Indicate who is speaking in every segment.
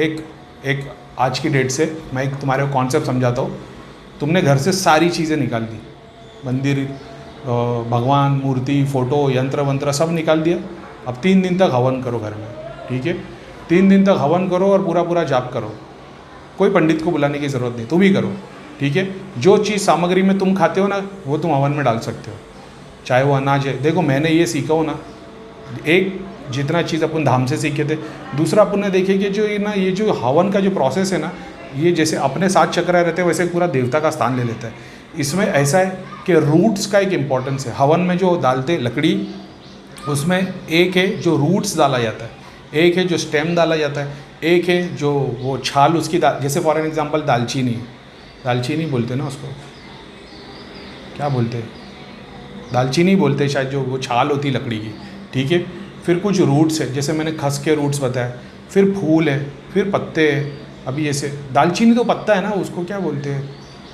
Speaker 1: एक एक आज की डेट से मैं एक तुम्हारे को कॉन्सेप्ट समझाता हूँ। तुमने घर से सारी चीज़ें निकाल दी, मंदिर, भगवान, मूर्ति, फ़ोटो, यंत्र वंत्र सब निकाल दिया। अब 3 दिन तक हवन करो घर में, ठीक है। 3 दिन तक हवन करो और पूरा पूरा जाप करो। कोई पंडित को बुलाने की ज़रूरत नहीं, तुम ही करो, ठीक है। जो चीज़ सामग्री में तुम खाते हो ना, वो तुम हवन में डाल सकते हो, चाहे वो अनाज है। देखो मैंने ये सीखा हो ना, एक जितना चीज़ अपन धाम से सीखे थे, दूसरा अपन ने देखे कि जो ये जो हवन का जो प्रोसेस है ना, ये जैसे अपने 7 चक्र रहते हैं वैसे पूरा देवता का स्थान ले लेता है। इसमें ऐसा है कि रूट्स का एक इम्पॉर्टेंस है। हवन में जो डालते लकड़ी, उसमें एक है जो रूट्स डाला जाता है, एक है जो स्टेम डाला जाता है, एक है जो वो छाल उसकी जैसे फॉर एन एग्जाम्पल दालचीनी बोलते हैं ना, उसको क्या बोलते हैं, दालचीनी बोलते हैं शायद, जो वो छाल होती लकड़ी की, ठीक है। फिर कुछ रूट्स है, जैसे मैंने खस के रूट्स बताया, फिर फूल है, फिर पत्ते हैं। अभी ऐसे दालचीनी तो पत्ता है ना, उसको क्या बोलते हैं,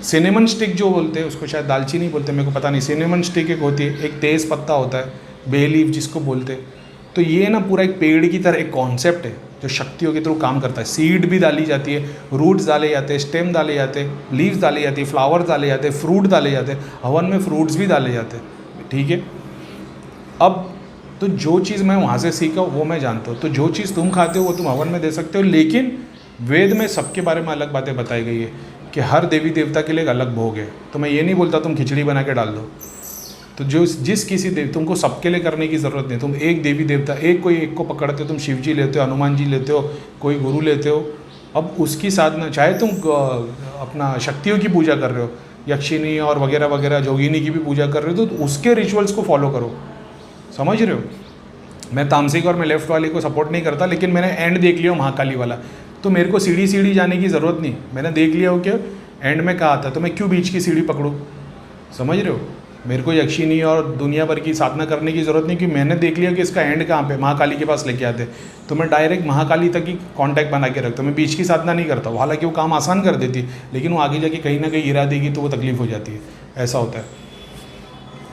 Speaker 1: सिनेमन स्टिक जो बोलते हैं उसको शायद दालचीनी बोलते हैं, मेरे को पता नहीं। सिनेमन स्टिक एक होती है, एक तेज़ पत्ता होता है, बे लीफ जिसको बोलते हैं। तो ये ना पूरा एक पेड़ की तरह एक कॉन्सेप्ट है जो शक्तियों के थ्रू काम करता है। सीड भी डाली जाती है, रूट्स डाले जाते हैं, स्टेम डाले जाते हैं, लीव्स डाली जाती है, फ्लावर्स डाले जाते हैं, फ्रूट डाले जाते हैं। हवन में फ्रूट्स भी डाले जाते हैं, ठीक है। अब तो जो चीज़ मैं वहाँ से सीखा वो मैं जानता हूँ, तो जो चीज़ तुम खाते हो वो तुम हवन में दे सकते हो। लेकिन वेद में सबके बारे में अलग बातें बताई गई है कि हर देवी देवता के लिए एक अलग भोग है। तो मैं ये नहीं बोलता तुम खिचड़ी बना के डाल दो। तो जो जिस किसी तुमको सबके लिए करने की ज़रूरत नहीं। तुम एक देवी देवता, एक को पकड़ते हो, तुम शिव जी लेते हो, हनुमान जी लेते हो, कोई गुरु लेते हो। अब उसकी साधना, चाहे तुम अपना शक्तियों की पूजा कर रहे हो, यक्षिणी और वगैरह वगैरह, जोगिनी की भी पूजा कर रहे हो, तो उसके रिचुअल्स को फॉलो करो। समझ रहे हो। मैं तामसिक और मैं लेफ्ट वाले को सपोर्ट नहीं करता, लेकिन मैंने एंड देख लिया महाकाली वाला, तो मेरे को सीढ़ी जाने की ज़रूरत नहीं। मैंने देख लिया हो कि एंड में कहा था, तो मैं क्यों बीच की सीढ़ी पकड़ूँ। समझ रहे हो। मेरे को यक्षिणी और दुनिया भर की साधना करने की ज़रूरत नहीं, क्योंकि मैंने देख लिया कि इसका एंड कहाँ पे, महाकाली के पास लेके आते। तो मैं डायरेक्ट महाकाली तक ही कॉन्टैक्ट बना के रखता हूँ। मैं बीच की साधना नहीं करता हूँ। हालांकि वो काम आसान कर देती, लेकिन वो आगे जाके कहीं ना कहीं गिरा देगी तो वो तकलीफ हो जाती है, ऐसा होता है।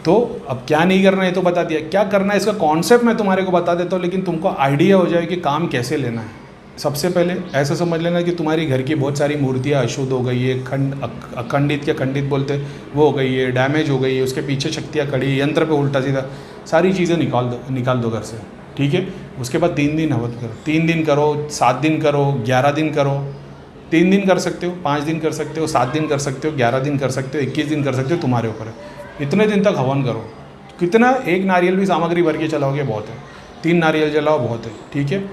Speaker 1: तो अब क्या नहीं करना है तो बता दिया, क्या करना है इसका कॉन्सेप्ट मैं तुम्हारे को बता देता हूँ, लेकिन तुमको आइडिया हो जाए कि काम कैसे लेना है। सबसे पहले ऐसा समझ लेना कि तुम्हारी घर की बहुत सारी मूर्तियाँ अशुद्ध हो गई है, अखंडित या खंडित बोलते वो हो गई है, डैमेज हो गई है, उसके पीछे शक्तियाँ खड़ी, यंत्र पे उल्टा सीधा, सारी चीज़ें निकाल दो घर से, ठीक है। उसके बाद 3 दिन हवन करो, 3 दिन करो, 7 दिन करो, 11 दिन करो। 3 दिन कर सकते हो, 5 दिन कर सकते हो, 7 दिन कर सकते हो, 11 दिन कर सकते हो, 21 दिन कर सकते हो, तुम्हारे ऊपर है। इतने दिन तक हवन करो। कितना, एक नारियल भी सामग्री भर के चलाओगे बहुत है, 3 नारियल जलाओ बहुत है, ठीक है।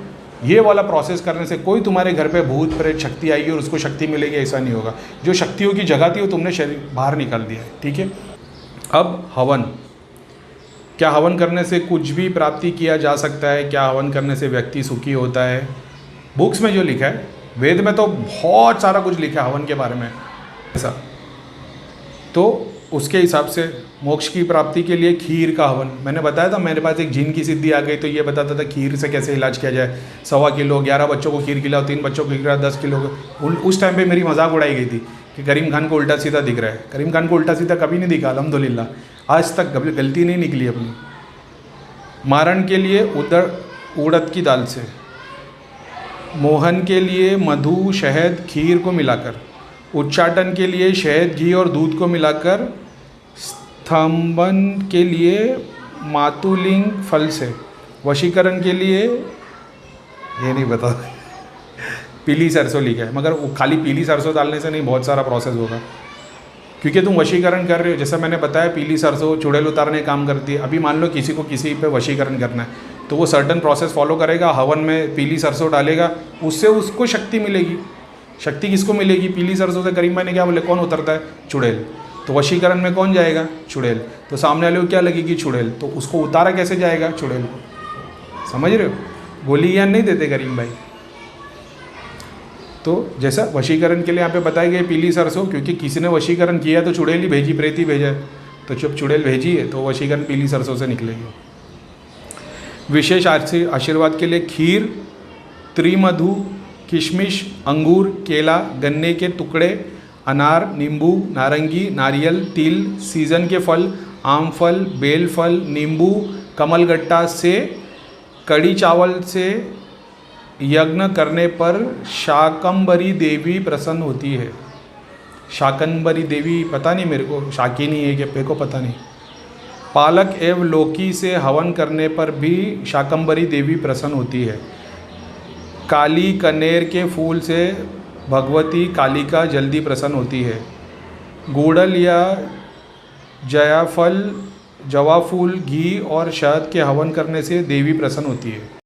Speaker 1: ये वाला प्रोसेस करने से कोई तुम्हारे घर पे भूत प्रेत शक्ति आएगी और उसको शक्ति मिलेगी, ऐसा नहीं होगा। जो शक्तियों की जगह थी वो तुमने शरीर बाहर निकाल दिया है, ठीक है। अब हवन, क्या हवन करने से कुछ भी प्राप्ति किया जा सकता है? क्या हवन करने से व्यक्ति सुखी होता है? बुक्स में जो लिखा है, वेद में तो बहुत सारा कुछ लिखा है हवन के बारे में ऐसा। तो उसके हिसाब से मोक्ष की प्राप्ति के लिए खीर का हवन, मैंने बताया था, मेरे पास एक जिन की सिद्धि आ गई तो ये बताता था खीर से कैसे इलाज किया जाए। 1.25 किलो, 11 बच्चों को खीर खिलाओ, 3 बच्चों को खिलाओ, 10 किलो। उस टाइम पे मेरी मजाक उड़ाई गई थी कि करीम खान को उल्टा सीधा दिख रहा है। करीम खान को उल्टा सीधा कभी नहीं दिखा, अल्हम्दुलिल्लाह, आज तक कभी गलती नहीं निकली अपनी। मारण के लिए उड़द की दाल से, मोहन के लिए मधु, शहद, खीर को मिलाकर, उच्चाटन के लिए शहद, घी और दूध को मिलाकर, स्तंभन के लिए मातुलिंग फल से, वशीकरण के लिए ये नहीं बता पीली सरसों लिखा है, मगर वो खाली पीली सरसों डालने से नहीं, बहुत सारा प्रोसेस होगा, क्योंकि तुम वशीकरण कर रहे हो। जैसा मैंने बताया, पीली सरसों चुड़ैल उतारने काम करती है। अभी मान लो किसी को किसी पे वशीकरण करना है, तो वो सर्टन प्रोसेस फॉलो करेगा, हवन में पीली सरसों डालेगा, उससे उसको शक्ति मिलेगी। शक्ति किसको मिलेगी? पीली सरसों से। करीम भाई ने क्या बोले, कौन उतरता है? चुड़ैल। तो वशीकरण में कौन जाएगा? चुड़ैल। तो सामने वाले को क्या लगेगी? चुड़ैल। तो उसको उतारा कैसे जाएगा? चुड़ैल को। समझ रहे हो। गोली ज्ञान नहीं देते करीम भाई। तो जैसा वशीकरण के लिए यहाँ पे बताई गई पीली सरसों, क्योंकि किसी ने वशीकरण किया तो चुड़ैल ही भेजी, प्रेत ही भेजा है। तो जब चुड़ैल भेजी है तो वशीकरण पीली सरसों से निकलेगी। विशेष आशीर्वाद के लिए खीर, त्रिमधु, किशमिश, अंगूर, केला, गन्ने के टुकड़े, अनार, नींबू, नारंगी, नारियल, तिल, सीजन के फल, आम फल, बेल फल, नींबू, कमलगट्टा से, कड़ी चावल से, यज्ञ करने पर शाकंभरी देवी प्रसन्न होती है। शाकंभरी देवी पता नहीं मेरे को, शाकिनी है क्या मेरे को पता नहीं। पालक एवं लौकी से हवन करने पर भी शाकंभरी देवी प्रसन्न होती है। काली कनेर के फूल से भगवती कालिका जल्दी प्रसन्न होती है। गुड़ल या जयाफल, जवा फूल, घी और शहद के हवन करने से देवी प्रसन्न होती है।